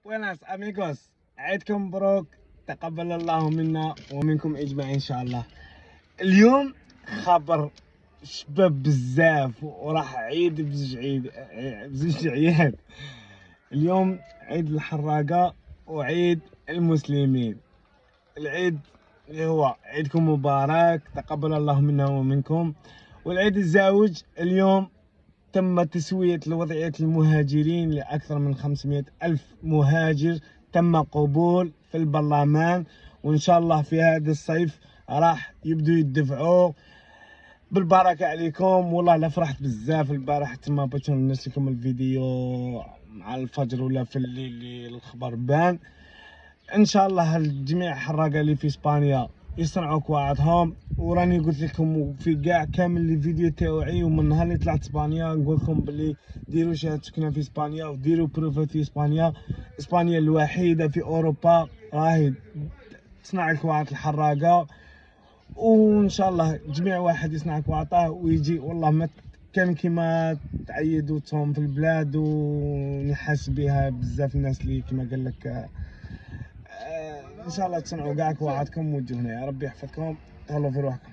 Buenas amigos, عيدكم مبروك، تقبل الله منا ومنكم اجمعين ان شاء الله. اليوم خبر شباب بزاف وراح عيد بزوج عياد. اليوم عيد الحراقة وعيد المسلمين. العيد اللي هو عيدكم مبارك، تقبل الله منا ومنكم. والعيد الزاوج اليوم تم تسوية لوضعية المهاجرين لأكثر من 500 ألف مهاجر، تم قبول في البرلمان، وإن شاء الله في هذا الصيف راح يبدو يدفعوا. بالبركة عليكم، والله لا فرحت بزاف البارح. تما باش نرسل لكم الفيديو مع الفجر ولا في الليل اللي الخبر بان. ان شاء الله الجميع حراقه اللي في اسبانيا يصنعوا كواعدهم، وراني قلت لكم في كاع كامل الفيديو تاعي، ومن نهار اللي طلعت اسبانيا نقول لكم بلي ديروا شهاده سكنه في اسبانيا وديروا بروفات في اسبانيا. اسبانيا الوحيده في اوروبا راهي تصنع الكواعد الحراقه، وان شاء الله جميع واحد يصنع كواعطه ويجي. والله ما كان كيما تعيدوا توم في البلاد، ونحس بها بزاف الناس اللي كيما قال لك. ان شاء الله تصنعوا كاع كواعدكم وتجوا هنا. يا ربي يحفظكم، تهلاو في روحكم.